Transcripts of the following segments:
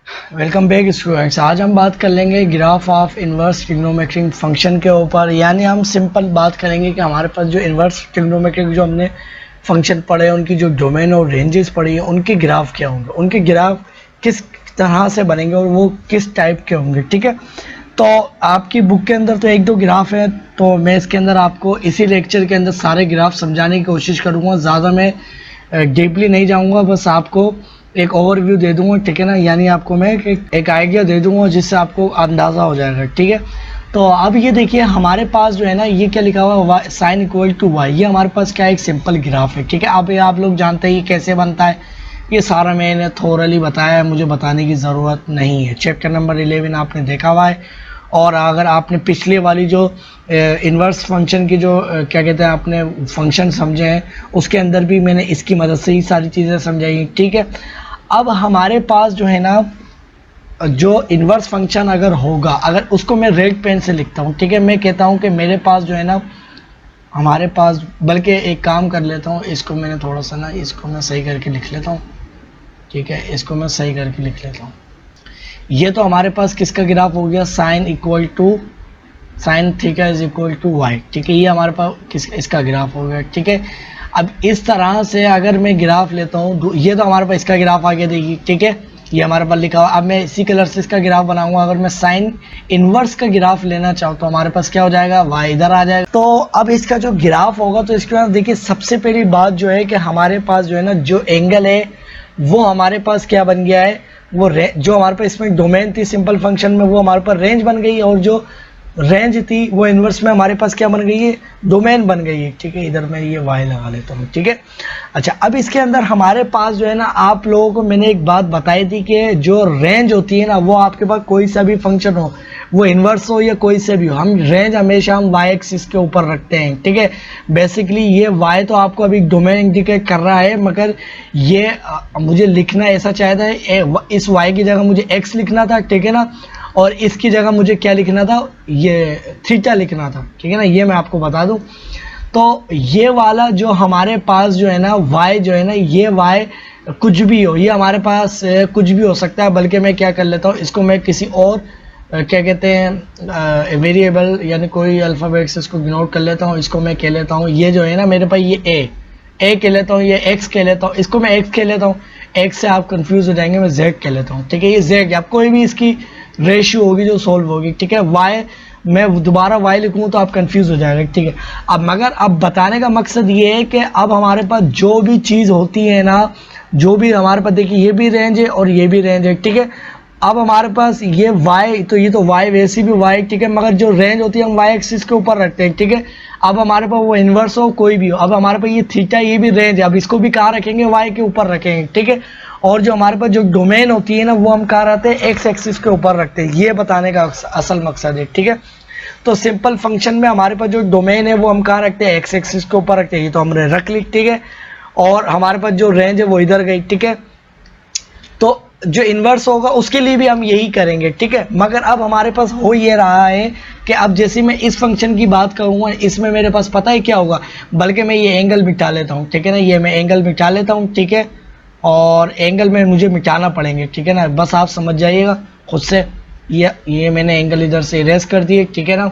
Welcome back students. आज हम बात कर लेंगे graph of inverse trigonometric function के ऊपर। यानी हम सिंपल बात करेंगे कि हमारे पास जो इन्वर्स ट्रिग्नोमेट्रिक जो हमने फंक्शन पढ़े, उनकी जो डोमेन और रेंजेस पढ़ी है, उनके ग्राफ क्या होंगे, उनके ग्राफ किस तरह से बनेंगे और वो किस टाइप के होंगे। ठीक है, तो आपकी बुक के अंदर तो एक दो ग्राफ है, तो मैं इसके अंदर आपको इसी लेक्चर के अंदर सारे ग्राफ समझाने की कोशिश करूँगा। ज़्यादा मैं डीपली नहीं जाऊँगा, बस आपको एक ओवरव्यू दे दूंगा। ठीक है ना, यानी आपको मैं एक आइडिया दे दूंगा जिससे आपको अंदाज़ा हो जाएगा। ठीक है, तो अब ये देखिए हमारे पास जो है ना, ये क्या लिखा हुआ है, साइन इक्वल टू वाई। ये हमारे पास क्या है, एक सिंपल ग्राफ है। ठीक है, अब ये आप लोग जानते हैं ये कैसे बनता है, ये सारा मैंने थोरली बताया है, मुझे बताने की ज़रूरत नहीं है। चैप्टर नंबर 11 आपने देखा हुआ है, और अगर आपने पिछले वाली जो इन्वर्स फंक्शन की जो क्या कहते हैं आपने फंक्शन समझे हैं, उसके अंदर भी मैंने इसकी मदद से ही सारी चीज़ें समझाई। ठीक है, अब हमारे पास जो है ना, जो इन्वर्स फंक्शन अगर होगा, अगर उसको मैं रेड पेन से लिखता हूँ। ठीक है, मैं कहता हूँ कि मेरे पास जो है ना, हमारे पास, बल्कि एक काम कर लेता हूँ, इसको मैंने थोड़ा सा ना, इसको मैं सही करके लिख लेता हूँ। ठीक है, इसको मैं सही करके लिख लेता हूँ। ये तो हमारे पास किसका ग्राफ हो गया, sine equal to sine theta is equal to Y. ठीक है, ये हमारे पास इसका ग्राफ हो गया। ठीक है, अब इस तरह से अगर मैं ग्राफ लेता हूँ, ये तो हमारे पास इसका ग्राफ आ गया, देखिए। ठीक है, ये हमारे पास लिखा हुआ। अब मैं इसी कलर से इसका ग्राफ बनाऊंगा। अगर मैं साइन इनवर्स का ग्राफ लेना चाहूँ तो हमारे पास क्या हो जाएगा, वाई इधर आ जाएगा। तो अब इसका जो ग्राफ होगा, तो इसके बाद देखिए सबसे पहली बात जो है कि हमारे पास जो है ना, जो एंगल है वो हमारे पास क्या बन गया है, वो जो हमारे पास इसमें डोमेन थी सिंपल फंक्शन में, वो हमारे पास रेंज बन गई, और जो रेंज थी वो इन्वर्स में हमारे पास क्या बन गई है, डोमेन बन गई है। ठीक है, इधर मैं ये वाई लगा लेता हूँ। ठीक है, अच्छा, अब इसके अंदर हमारे पास जो है ना, आप लोगों को मैंने एक बात बताई थी कि जो रेंज होती है ना, वो आपके पास कोई सा भी फंक्शन हो, वो इन्वर्स हो या कोई से भी हो, हम रेंज हमेशा हम वाई एक्सिस के ऊपर रखते हैं। ठीक है, बेसिकली ये वाई तो आपको अभी डोमेन इंडिकेट कर रहा है, मगर ये मुझे लिखना ऐसा चाहता है, इस वाई की जगह मुझे एक्स लिखना था। ठीक है ना, और इसकी जगह मुझे क्या लिखना था, ये थीटा लिखना था। ठीक है ना, ये मैं आपको बता दूं। तो ये वाला जो हमारे पास जो है ना, y जो है ना, ये y कुछ भी हो, ये हमारे पास कुछ भी हो सकता है। बल्कि मैं क्या कर लेता हूँ, इसको मैं किसी और क्या कहते हैं वेरिएबल, यानी कोई अल्फ़ाबेट से इसको इग्नोर कर लेता हूँ। इसको मैं कह लेता हूँ, ये जो है ना मेरे पास, ये a कह लेता हूँ, ये x कह लेता हूँ, इसको मैं x कह लेता हूँ। x से आप कंफ्यूज हो जाएंगे, मैं z कह लेता हूँ। ठीक है, ये z, आप कोई भी इसकी रेशियो होगी जो सोल्व होगी। ठीक है, y मैं दोबारा y लिखूँ तो आप कंफ्यूज हो जाएगा। ठीक है, अब मगर अब बताने का मकसद ये है कि अब हमारे पास जो भी चीज़ होती है ना, जो भी हमारे पास, देखिए ये भी रेंज है और ये भी रेंज है। ठीक है, अब हमारे पास ये y, तो ये तो y वैसी भी y। ठीक है, मगर जो रेंज होती है हम y एक्सिस के ऊपर रखते हैं। ठीक है, अब हमारे पास वो इन्वर्स हो कोई भी हो, अब हमारे पास ये थीटा, ये भी रेंज है, अब इसको भी कहाँ रखेंगे, y के ऊपर रखेंगे। ठीक है, और जो हमारे पास जो डोमेन होती है ना, वो हम कहाँ रखते हैं, x एक्सिस के ऊपर रखते हैं। ये बताने का असल मकसद है। ठीक है, तो सिंपल फंक्शन में हमारे पास जो डोमेन है वो हम कहाँ रखते हैं, x एक्सिस के ऊपर रखते हैं, ये तो हमने रख ली। ठीक है, और हमारे पास जो रेंज है वो इधर गई। ठीक है, तो जो इन्वर्स होगा उसके लिए भी हम यही करेंगे। ठीक है, मगर अब हमारे पास हो ये रहा है कि अब जैसे मैं इस फंक्शन की बात करूँगा, इसमें मेरे पास पता है क्या होगा, बल्कि मैं ये एंगल मिटा लेता हूँ। ठीक है ना, ये मैं एंगल मिटा लेता हूँ। ठीक है, और एंगल में मुझे मिटाना पड़ेंगे। ठीक है ना, बस आप समझ जाइएगा खुद से। ये मैंने एंगल इधर से इरेज कर दिए। ठीक है ना,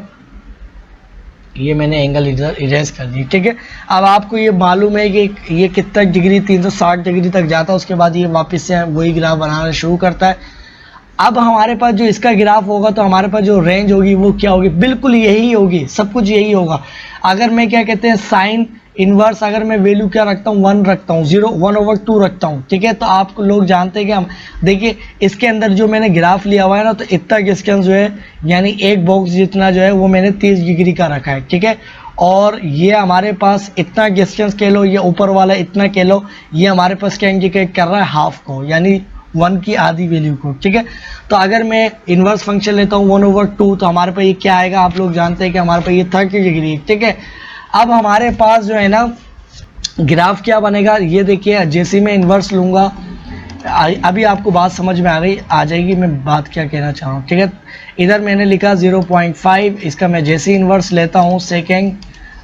ये मैंने एंगल इधर इरेज कर दी। ठीक है, अब आपको ये मालूम है कि ये कितना डिग्री, 360 डिग्री तक जाता है, उसके बाद ये वापस से वही ग्राफ बनाना शुरू करता है। अब हमारे पास जो इसका ग्राफ होगा, तो हमारे पास जो रेंज होगी वो क्या होगी, बिल्कुल यही होगी, सब कुछ यही होगा। अगर मैं क्या कहते हैं, साइन इनवर्स, अगर मैं वैल्यू क्या रखता हूँ, 1 रखता हूँ, 1/2 रखता हूँ। ठीक है, तो आप लोग जानते हैं कि हम देखिए इसके अंदर जो मैंने ग्राफ लिया हुआ है ना, तो इतना डिस्टेंस जो है, यानी एक बॉक्स जितना जो है वो मैंने 30 डिग्री का रखा है। ठीक है, और ये हमारे पास इतना डिस्टेंस कह लो, ये ऊपर वाला इतना कह लो, ये हमारे पास क्या इंडिकेट कर रहा है, हाफ को, यानी 1 की आधी वैल्यू को। ठीक है, तो अगर मैं इन्वर्स फंक्शन लेता हूँ 1/2, तो हमारे पास ये क्या आएगा, आप लोग जानते हैं कि हमारे पास ये 30 डिग्री। ठीक है, अब हमारे पास जो है ना ग्राफ क्या बनेगा, ये देखिए, जैसे मैं इन्वर्स लूँगा, अभी आपको बात समझ में आ जाएगी मैं बात क्या कहना चाह रहा हूँ। ठीक है, इधर मैंने लिखा 0.5, इसका मैं जैसे इन्वर्स लेता हूँ सेकेंड,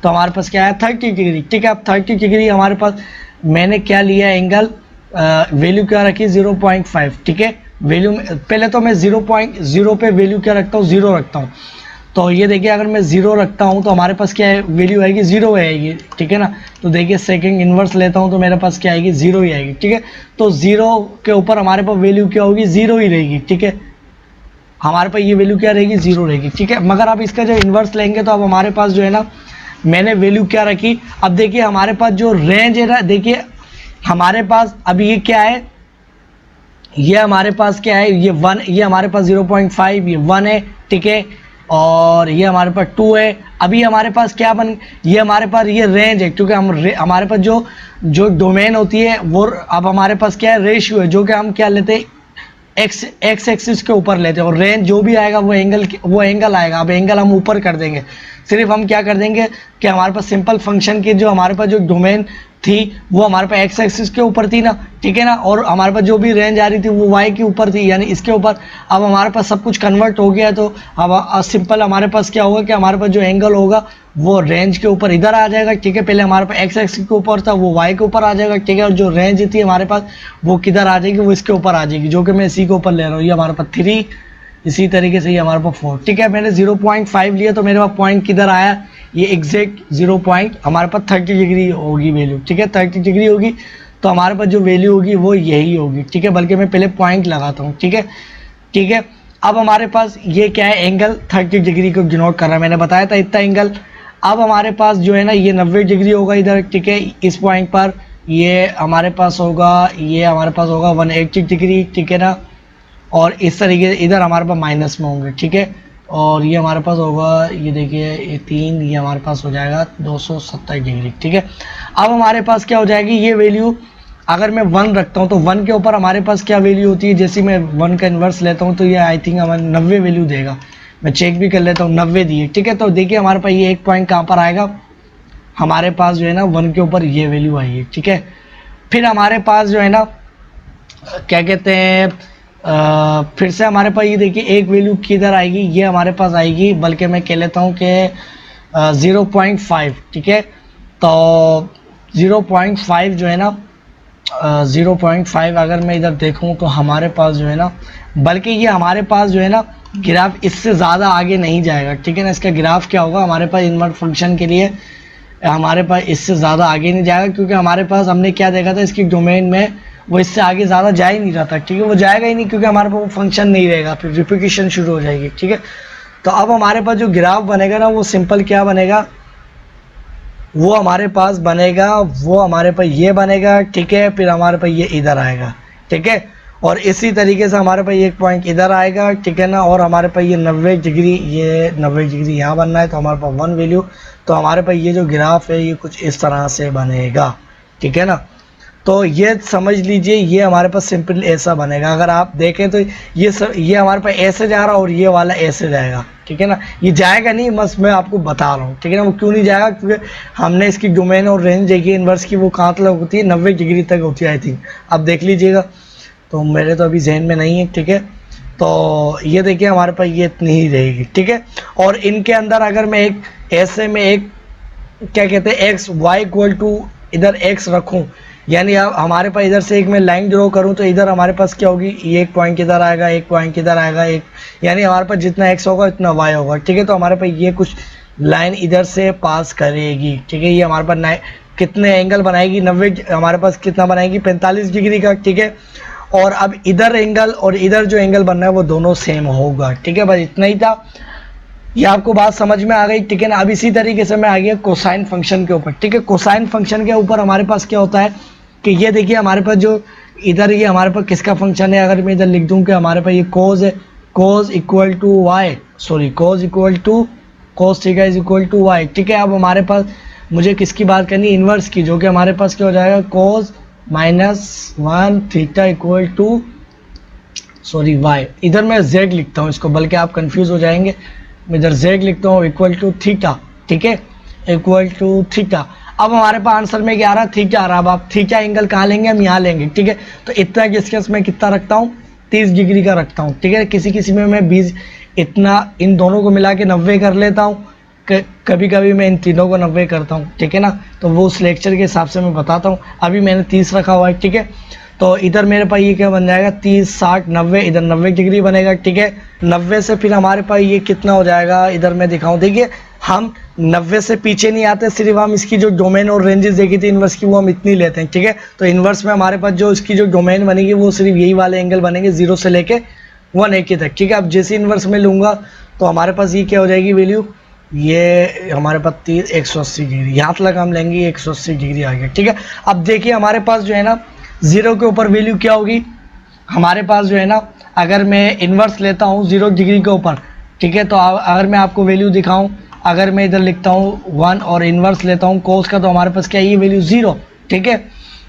तो हमारे पास क्या है, 30 डिग्री। ठीक है, अब 30 डिग्री हमारे पास, मैंने क्या लिया एंगल, वैल्यू क्या रखी, 0.5। ठीक है, वैल्यू पहले तो मैं 0.0 पे वैल्यू क्या रखता हूँ, 0 रखता हूँ। तो ये देखिए अगर मैं 0 रखता हूँ तो हमारे पास क्या है, वैल्यू आएगी 0 आएगी, ठीक है ना। तो देखिए सेकंड इन्वर्स लेता हूँ तो मेरे पास क्या आएगी, 0 ही आएगी, ठीक है। तो 0 के ऊपर हमारे पास वैल्यू क्या होगी, 0 ही रहेगी, ठीक है। हमारे पास ये वैल्यू क्या रहेगी, 0 रहेगी, ठीक है। मगर अब इसका जो इन्वर्स लेंगे तो अब हमारे पास जो है ना, मैंने वैल्यू क्या रखी, अब देखिए हमारे पास जो रेंज है ना, देखिए हमारे पास अब ये क्या है, ये हमारे पास क्या है, ये 1, ये हमारे पास 0.5, ये 1 है, ठीक है। और ये हमारे पास 2 है। अभी हमारे पास क्या बन, ये हमारे पास ये रेंज है, क्योंकि हमारे पास जो जो डोमेन होती है वो, अब हमारे पास क्या है, रेशियो है, जो कि हम क्या लेते हैं, एक्स एक्सिस के ऊपर लेते हैं। और रेंज जो भी आएगा वो एंगल आएगा। अब एंगल हम ऊपर कर देंगे, सिर्फ हम क्या कर देंगे कि हमारे पास सिंपल फंक्शन की जो हमारे पास जो डोमेन थी वो हमारे पास एक्स एक्सिस के ऊपर थी ना, ठीक है ना। और हमारे पास जो भी रेंज आ रही थी वो वाई के ऊपर थी, यानी इसके ऊपर। अब हमारे पास सब कुछ कन्वर्ट हो गया, तो अब सिंपल हमारे पास क्या होगा कि हमारे पास जो एंगल होगा वो रेंज के ऊपर इधर आ जाएगा, ठीक है। पहले हमारे पास एक्स एक्सिस के ऊपर था, वो वाई के ऊपर आ जाएगा, ठीक है। और जो रेंज थी हमारे पास वो किधर आ जाएगी, वो इसके ऊपर आ जाएगी, जो कि मैं इसी के ऊपर ले रहा हूँ। ये हमारे पास 3, इसी तरीके से ये हमारे पास 4, ठीक है। मैंने 0.5 लिया तो मेरे पास पॉइंट किधर आया, ये एग्जैक्ट 0 पॉइंट हमारे पास 30 डिग्री होगी वैल्यू, ठीक है। 30 डिग्री होगी तो हमारे पास जो वैल्यू होगी वो यही होगी, ठीक है। बल्कि मैं पहले पॉइंट लगाता हूँ, ठीक है, ठीक है। अब हमारे पास ये क्या है, एंगल 30 डिग्री को डिनोट कर रहा है, मैंने बताया था इतना एंगल। अब हमारे पास जो है ना ये 90 डिग्री होगा इधर, ठीक है। इस पॉइंट पर ये हमारे पास होगा, ये हमारे पास होगा 180 डिग्री, ठीक है ना। और इस तरीके से इधर हमारे पास माइनस में होंगे, ठीक है। और ये हमारे पास होगा, ये देखिए ये 3, ये हमारे पास हो जाएगा 227 डिग्री, ठीक है। अब हमारे पास क्या हो जाएगी ये वैल्यू, अगर मैं 1 रखता हूँ तो 1 के ऊपर हमारे पास क्या वैल्यू होती है, जैसे मैं 1 का इन्वर्स लेता हूँ तो ये आई थिंक हमारे 90 वैल्यू देगा। मैं चेक भी कर लेता हूँ, 90 दिए, ठीक है। तो देखिए हमारे पास ये एक पॉइंट कहाँ पर आएगा, हमारे पास जो है ना 1 के ऊपर ये वैल्यू आई है, ठीक है। फिर हमारे पास जो है ना क्या कहते हैं, फिर से हमारे पास ये देखिए एक वैल्यू किधर आएगी, ये हमारे पास आएगी, बल्कि मैं कह लेता हूँ कि 0.5, ठीक है। तो 0.5 जो है ना, 0.5 अगर मैं इधर देखूँ तो हमारे पास जो है ना, बल्कि ये हमारे पास जो है ना ग्राफ इससे ज़्यादा आगे नहीं जाएगा, ठीक है ना। इसका ग्राफ क्या होगा हमारे पास इन्वर्ट फंक्शन के लिए, हमारे पास इससे ज़्यादा आगे नहीं जाएगा, क्योंकि हमारे पास हमने क्या देखा था, इसकी डोमेन में वो इससे आगे ज़्यादा जा ही नहीं रहा था, ठीक है। वो जाएगा ही नहीं, क्योंकि हमारे पास वो फंक्शन नहीं रहेगा, फिर रिपीटेशन शुरू हो जाएगी, ठीक है। तो अब हमारे पास जो ग्राफ बनेगा ना वो सिंपल क्या बनेगा, वो हमारे पास बनेगा, वो हमारे पास ये बनेगा, ठीक है। फिर हमारे पास ये इधर आएगा, ठीक है। और इसी तरीके से हमारे पास एक पॉइंट इधर आएगा, ठीक है ना। और हमारे पास ये 90 डिग्री, ये 90 डिग्री यहाँ बनना है, तो हमारे पास 1 वैल्यू। तो हमारे पास ये जो ग्राफ है ये कुछ इस तरह से बनेगा, ठीक है ना। तो ये समझ लीजिए ये हमारे पास सिंपल ऐसा बनेगा। अगर आप देखें तो ये हमारे पास ऐसे जा रहा है और ये वाला ऐसे जाएगा, ठीक है ना। ये जाएगा नहीं, बस मैं आपको बता रहा हूँ, ठीक है ना। वो क्यों नहीं जाएगा, क्योंकि हमने इसकी डोमेन और रेंज देखी इन्वर्स की, वो कहाँ तक होती है, 90 डिग्री तक होती है आई थिंक। अब देख लीजिएगा, तो मेरे तो अभी जहन में नहीं है, ठीक है। तो ये देखिए हमारे पास ये इतनी ही रहेगी, ठीक है। और इनके अंदर अगर मैं एक ऐसे में एक क्या कहते हैं एक्स वाई इक्वल टू इधर एक्स रखूं, यानी अब हमारे पास इधर से एक मैं लाइन ड्रॉ करूं तो इधर हमारे पास क्या होगी, ये एक पॉइंट किधर आएगा, एक पॉइंट किधर आएगा, एक, यानी हमारे पास जितना एक्स होगा उतना वाई होगा, ठीक है। तो हमारे पास ये कुछ लाइन इधर से पास करेगी, ठीक है। ये हमारे पास कितने एंगल बनाएगी, 90, हमारे पास कितना बनाएगी, 45 डिग्री का, ठीक है। और अब इधर एंगल और इधर जो एंगल बनना है वो दोनों सेम होगा, ठीक है। बस इतना ही था, ये आपको बात समझ में आ गई, ठीक है ना। अब इसी तरीके से मैं आ गया कोसाइन फंक्शन के ऊपर, ठीक है। कोसाइन फंक्शन के ऊपर हमारे पास क्या होता है कि ये देखिए हमारे पास जो इधर ये हमारे पास किसका फंक्शन है, अगर मैं इधर लिख दूं कि हमारे पास ये कोज है, cos equal to y, sorry cos equal to cos theta is equal to Y, ठीक है। अब हमारे पास मुझे किसकी बात करनी, इन्वर्स की, जो कि हमारे पास क्या हो जाएगा, cos -1 theta equal to sorry Y, इधर मैं z लिखता हूँ इसको, बल्कि आप कंफ्यूज हो जाएंगे, मैं इधर z लिखता हूँ इक्वल टू थीटा, ठीक है, इक्वल टू थीटा। अब हमारे पास आंसर में क्या आ रहा है, थीटा आ रहा है। अब आप थीटा एंगल कहाँ लेंगे, हम यहाँ लेंगे, ठीक है। तो इतना डिस्टेंस मैं कितना रखता हूँ, 30 डिग्री का रखता हूँ, ठीक है। किसी किसी में मैं 20, इतना इन दोनों को मिला के 90 कर लेता हूँ, कभी कभी मैं इन तीनों को 90 करता हूँ, ठीक है ना। तो वो उस लेक्चर के हिसाब से मैं बताता हूँ, अभी मैंने 30 रखा हुआ है, ठीक है। तो इधर मेरे पास ये क्या बन जाएगा 30 60 90, इधर 90 डिग्री बनेगा, ठीक है। 90 से फिर हमारे पास ये कितना हो जाएगा, इधर मैं दिखाऊं, देखिए हम 90 से पीछे नहीं आते, सिर्फ हम इसकी जो डोमेन और रेंजेस देखी थी इन्वर्स की वो हम इतनी लेते हैं, ठीक है। तो इन्वर्स में हमारे पास जो इसकी जो डोमेन बनेगी वो सिर्फ यही वाले एंगल बनेंगे 0 से लेके 180 तक, ठीक है। अब जैसे इन्वर्स में लूँगा तो हमारे पास ये क्या हो जाएगी वैल्यू, ये हमारे पास 180 डिग्री, यहाँ तक हम लेंगे 180 डिग्री आ गया, ठीक है। अब देखिए हमारे पास जो है ना 0 के ऊपर वैल्यू क्या होगी, हमारे पास जो है ना अगर मैं इन्वर्स लेता हूँ 0 डिग्री के ऊपर, ठीक है, तो अगर मैं आपको वैल्यू दिखाऊँ, अगर मैं इधर लिखता हूँ 1 और इन्वर्स लेता हूँ कोस का, तो हमारे पास क्या है ये वैल्यू 0, ठीक है।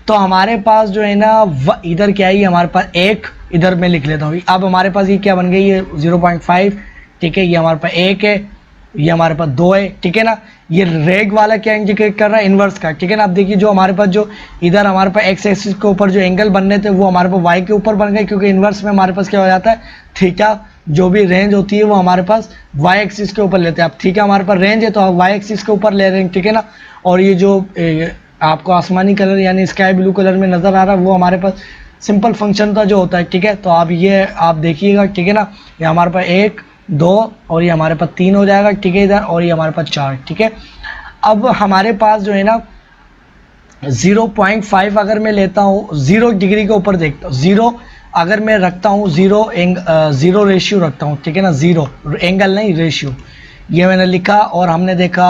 तो हमारे पास जो है ना इधर क्या है हमारे पास 1, इधर मैं लिख लेता हूँ। अब हमारे पास ये क्या बन गई, ये 0.5, ठीक है, ये हमारे पास 1 है, ये हमारे पास 2 है, ठीक है ना। ये रेग वाला क्या इंडिकेट कर रहा है, इन्वर्स का, ठीक है ना। अब देखिए जो हमारे पास जो इधर हमारे पास एक्स एक्सिस के ऊपर जो एंगल बनने थे वो हमारे पास वाई के ऊपर बन गए, क्योंकि इन्वर्स में हमारे पास क्या हो जाता है थीटा जो भी रेंज होती है वो हमारे पास वाई एक्सिस के ऊपर लेते हैं। अब थीटा हमारे पास रेंज है तो हम वाई एक्सिस के ऊपर ले रहे हैं, ठीक है ना। और ये जो आपको आसमानी कलर यानी स्काई ब्लू कलर में नज़र आ रहा है वो हमारे पास सिंपल फंक्शन का जो होता है, ठीक है। तो आप ये आप देखिएगा, ठीक है ना, ये हमारे पास 1 2 और ये हमारे पास 3 हो जाएगा, ठीक है इधर, और ये हमारे पास 4, ठीक है। अब हमारे पास जो है ना 0.5 अगर मैं लेता हूँ 0 डिग्री के ऊपर देखता हूँ, 0 अगर मैं रखता हूँ 0 रेशियो रखता हूँ, ठीक है ना, 0 एंगल नहीं रेशियो, ये मैंने लिखा और हमने देखा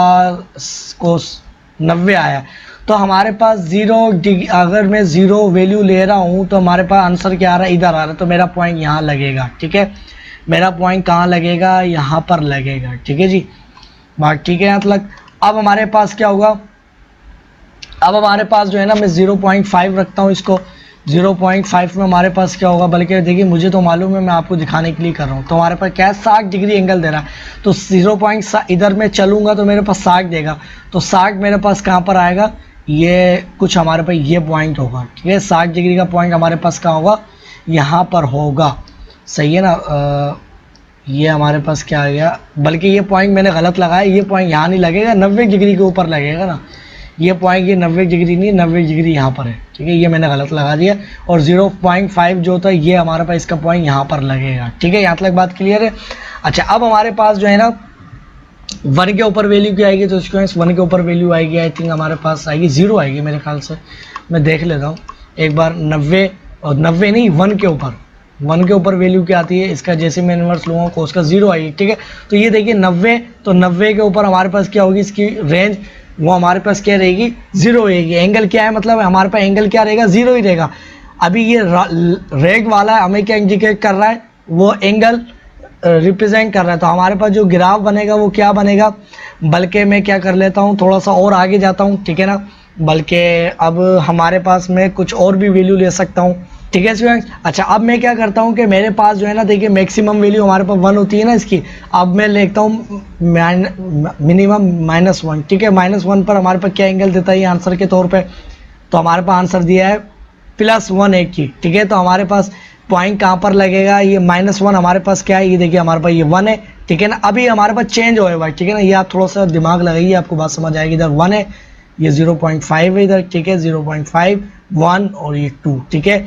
कोस 90 आया। तो हमारे पास 0 डिग्री अगर मैं 0 वैल्यू ले रहा हूँ तो हमारे पास आंसर क्या आ रहा है, इधर आ रहा है, तो मेरा पॉइंट यहाँ लगेगा, ठीक है। मेरा पॉइंट कहाँ लगेगा, यहाँ पर लगेगा, ठीक है जी, बात ठीक है यहाँ तक। अब हमारे पास क्या होगा, अब हमारे पास जो है ना मैं 0.5 रखता हूँ इसको, 0.5 में हमारे पास क्या होगा, बल्कि देखिए मुझे तो मालूम है, मैं आपको दिखाने के लिए कर रहा हूँ। तो हमारे पास क्या है 60 डिग्री एंगल दे रहा है, तो 0. इधर मैं चलूँगा तो मेरे पास 60 देगा, तो 60 मेरे पास कहाँ पर आएगा, ये कुछ हमारे पास ये पॉइंट होगा, ठीक है। 60 डिग्री का पॉइंट हमारे पास कहाँ होगा, यहाँ पर होगा, सही है ना। ये हमारे पास क्या आ गया, बल्कि ये पॉइंट मैंने गलत लगाया, ये पॉइंट यहाँ नहीं लगेगा, 90 डिग्री के ऊपर लगेगा ना, ये पॉइंट ये 90 डिग्री नहीं, 90 डिग्री यहाँ पर है, ठीक है, ये मैंने गलत लगा दिया। और 0.5 जो होता है ये हमारे पास इसका पॉइंट यहाँ पर लगेगा, ठीक है, यहाँ तक बात क्लियर है। अच्छा अब हमारे पास जो है ना 1 के ऊपर वैल्यू क्या आएगी, तो स्टूडेंट्स 1 के ऊपर वैल्यू आएगी, आई थिंक हमारे पास आएगी 0 आएगी मेरे ख्याल से, मैं देख लेता हूँ एक बार। 90 और 90 नहीं 1 के ऊपर, 1 के ऊपर वैल्यू क्या आती है इसका, जैसे मैं इन्वर्स लूँगा तो उसका 0 आएगी, ठीक है। तो ये देखिए 90, तो 90 के ऊपर हमारे पास क्या होगी, इसकी रेंज वो हमारे पास क्या रहेगी 0 रहेगी। एंगल क्या है, मतलब हमारे पास एंगल क्या रहेगा 0 ही रहेगा। अभी ये रेग वाला हमें क्या इंडिकेट कर रहा है, वो एंगल रिप्रेजेंट कर रहा है। तो हमारे पास जो ग्राफ बनेगा वो क्या बनेगा, बल्कि मैं क्या कर लेता हूँ थोड़ा सा और आगे जाता हूँ, ठीक है ना, बल्कि अब हमारे पास मैं कुछ और भी वैल्यू ले सकता हूँ, ठीक है स्टूडेंट्स। अच्छा अब मैं क्या करता हूँ कि मेरे पास जो है ना देखिए मैक्सिमम वैल्यू हमारे पास 1 होती है ना इसकी, अब मैं लिखता हूँ मिनिमम -1, ठीक है। -1 पर हमारे पास क्या एंगल देता है ये आंसर के तौर पे, तो हमारे पास आंसर दिया है +180, ठीक है। तो हमारे पास पॉइंट कहाँ पर लगेगा, ये -1 हमारे पास क्या है, ये देखिए हमारे पास ये 1 है, ठीक है ना। अभी हमारे पास चेंज होएगा, ठीक है ना, ये आप थोड़ा सा दिमाग लगाइए आपको बात समझ आएगी। इधर 1 है, ये 0.5 है इधर, ठीक है, 0.5 1 और ये 2, ठीक है,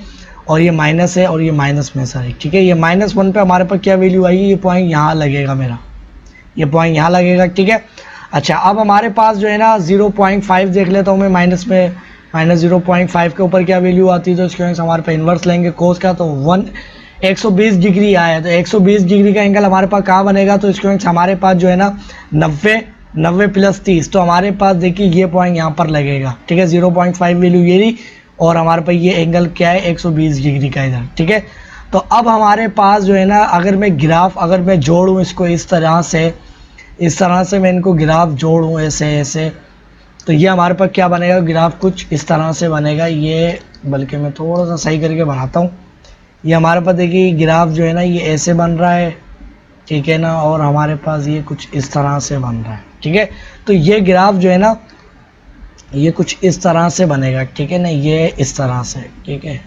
और ये माइनस है और ये माइनस में सर, ठीक है। ये -1 पे हमारे पास क्या वैल्यू आएगी, ये पॉइंट यहाँ लगेगा मेरा, ये पॉइंट यहाँ लगेगा, ठीक है। अच्छा अब हमारे पास जो है ना 0.5 देख लेता हूँ मैं, माइनस में -0.5 के ऊपर क्या वैल्यू आती है, तो इसके हमारे पास इन्वर्स लेंगे कोस का, तो 120 डिग्री आया, तो 120 डिग्री का एंगल हमारे पास कहाँ बनेगा, तो इसके हमारे पास जो है ना 90 + 30, तो हमारे पास देखिए ये पॉइंट यहाँ पर लगेगा, ठीक है। 0.5 वैल्यू ये रही और हमारे पास ये एंगल क्या है 120 डिग्री का इधर, ठीक है। तो अब हमारे पास जो है ना अगर मैं ग्राफ अगर मैं जोड़ूँ इसको इस तरह से मैं इनको ग्राफ जोड़ूँ ऐसे, तो ये हमारे पास क्या बनेगा, ग्राफ कुछ इस तरह से बनेगा। ये बल्कि मैं थोड़ा सा सही करके बनाता हूँ, ये हमारे पास देखिए ग्राफ जो है ना ये ऐसे बन रहा है, ठीक है ना, और हमारे पास ये कुछ इस तरह से बन रहा है, ठीक है। तो ये ग्राफ जो है ना ये कुछ इस तरह से बनेगा, ठीक है ना, ये इस तरह से, ठीक है,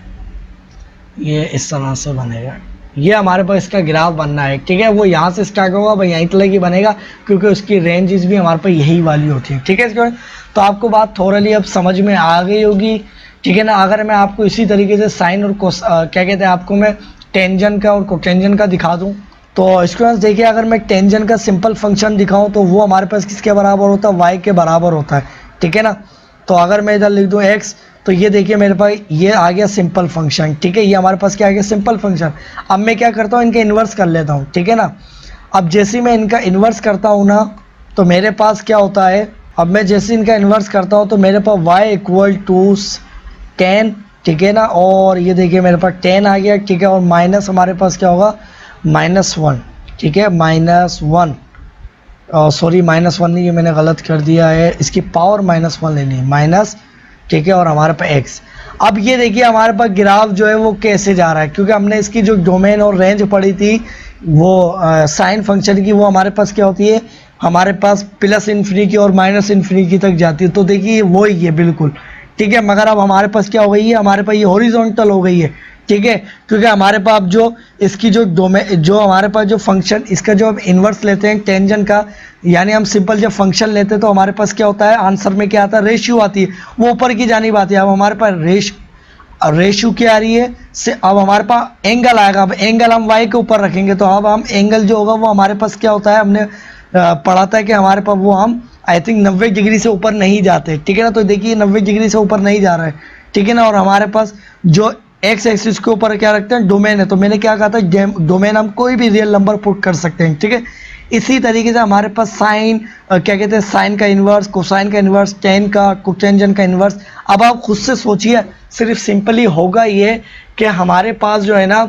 ये इस तरह से बनेगा, ये हमारे पास इसका ग्राफ बनना है, ठीक है। वो यहाँ से स्टार्ट होगा, भाई यहीं तक ही बनेगा, क्योंकि उसकी रेंजेस भी हमारे पास यही वाली होती है, ठीक है स्टूडेंट। तो आपको बात थोड़ी अब समझ में आ गई होगी, ठीक है ना। अगर मैं आपको इसी तरीके से साइन और क्या कहते हैं, आपको मैं टेंजेंट का और कोटेंजेंट का दिखा दूँ, तो स्टूडेंट्स देखिए, अगर मैं टेंजेंट का सिंपल फंक्शन दिखाऊँ तो वो हमारे पास किसके बराबर होता है, वाई के बराबर होता है, ठीक है ना। तो अगर मैं इधर लिख दूँ एक्स, तो ये देखिए मेरे पास ये आ गया सिंपल फंक्शन, ठीक है। ये हमारे पास क्या आ गया, सिंपल फंक्शन। अब मैं क्या करता हूँ, इनका इन्वर्स कर लेता हूँ, ठीक है ना। अब जैसे मैं इनका इन्वर्स करता हूँ ना, तो मेरे पास क्या होता है, अब मैं जैसे इनका इन्वर्स करता हूँ तो मेरे पास y इक्वल टू 10, ठीक है ना। और ये देखिए मेरे पास 10 आ गया, ठीक है। और माइनस हमारे पास क्या होगा, -1, ठीक है, -1, सॉरी -1 नहीं, ये मैंने गलत कर दिया है, इसकी पावर -1 लेनी है, माइनस, ठीक है। और हमारे पास x। अब ये देखिए हमारे पास ग्राफ जो है वो कैसे जा रहा है, क्योंकि हमने इसकी जो डोमेन और रेंज पढ़ी थी वो साइन फंक्शन की, वो हमारे पास क्या होती है, हमारे पास +∞ और -∞ तक जाती है। तो देखिए वो ही है बिल्कुल, ठीक है। मगर अब हमारे पास क्या हो गई है, हमारे पास ये हॉरिजॉन्टल हो गई है, ठीक है। क्योंकि हमारे पास जो इसकी जो डोमेन, जो हमारे पास जो फंक्शन, इसका जो हम इन्वर्स लेते हैं टेंजेंट का, यानी हम सिंपल जब फंक्शन लेते हैं तो हमारे पास क्या होता है, आंसर में क्या आता है, रेशियो आती है, वो ऊपर की जानिब आती है। अब हमारे पास रेशियो क्या आ रही है से, अब हमारे पास एंगल आएगा। अब एंगल हम वाई के ऊपर रखेंगे, तो अब हम एंगल जो होगा वो हमारे पास क्या होता है, हमने पढ़ा था कि हमारे पास वो हम आई थिंक 90 डिग्री से ऊपर नहीं जाते, ठीक है ना। तो देखिए 90 डिग्री से ऊपर नहीं जा रहा है, ठीक है ना। और हमारे पास जो एक्स एक्सिस के ऊपर क्या रखते हैं, डोमेन है। तो मैंने क्या कहा था, डोमेन हम कोई भी रियल नंबर पुट कर सकते हैं, ठीक है। इसी तरीके से हमारे पास साइन, क्या कहते हैं, साइन का इन्वर्स, कोसाइन का इन्वर्स, टेन का, कोटेंजेंट का इन्वर्स। अब आप खुद से सोचिए, सिर्फ सिंपली होगा ये कि हमारे पास जो है ना,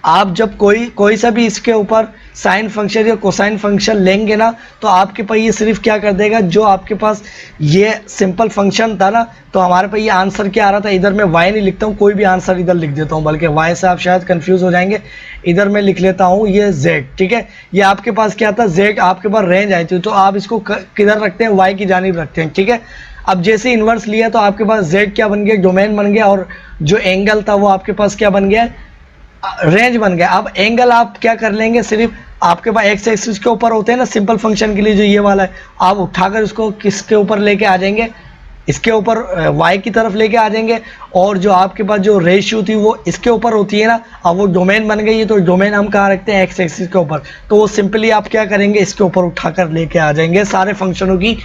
आप जब कोई सा भी इसके ऊपर साइन फंक्शन या कोसाइन फंक्शन लेंगे ना, तो आपके पास ये सिर्फ क्या कर देगा, जो आपके पास ये सिंपल फंक्शन था ना, तो हमारे पास ये आंसर क्या आ रहा था, इधर मैं y नहीं लिखता हूँ, कोई भी आंसर इधर लिख देता हूँ, बल्कि y से आप शायद कंफ्यूज हो जाएंगे। इधर मैं लिख लेता हूँ ये z, ठीक है। ये आपके पास क्या था, z आपके पास रेंज आई थी, तो आप इसको किधर रखते हैं, y की जानिब रखते हैं, ठीक है। अब जैसे इन्वर्स लिया तो आपके पास z क्या बन गया, डोमेन बन गया, और जो एंगल था वो आपके पास क्या बन गया, रेंज बन गया। अब एंगल आप क्या कर लेंगे, सिर्फ आपके पास एक्स एक्सिस के ऊपर होते हैं ना सिंपल फंक्शन के लिए, जो ये वाला है, आप उठाकर उसको किसके ऊपर लेके आ जाएंगे, इसके ऊपर y की तरफ लेके आ जाएंगे। और जो आपके पास जो रेशियो थी वो इसके ऊपर होती है ना, अब वो डोमेन बन गई है, तो डोमेन हम कहाँ रखते हैं, एक्स एक्सिस के ऊपर। तो वो सिंपली आप क्या करेंगे, इसके ऊपर उठाकर लेके आ जाएंगे सारे फंक्शनों की।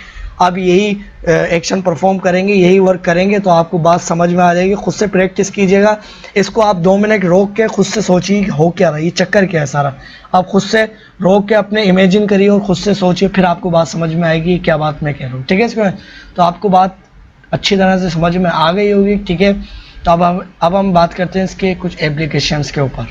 अब यही एक्शन परफॉर्म करेंगे, यही वर्क करेंगे, तो आपको बात समझ में आ जाएगी। खुद से प्रैक्टिस कीजिएगा, इसको आप 2 मिनट रोक के खुद से सोचिए हो क्या रहा है, ये चक्कर क्या है सारा। आप खुद से रोक के अपने इमेजिन करिए और खुद से सोचिए, फिर आपको बात समझ में आएगी क्या बात मैं कह रहा हूँ, ठीक है। इसमें तो आपको बात अच्छी तरह से समझ में आ गई होगी, ठीक है। तो अब हम बात करते हैं इसके कुछ एप्लीकेशंस के ऊपर।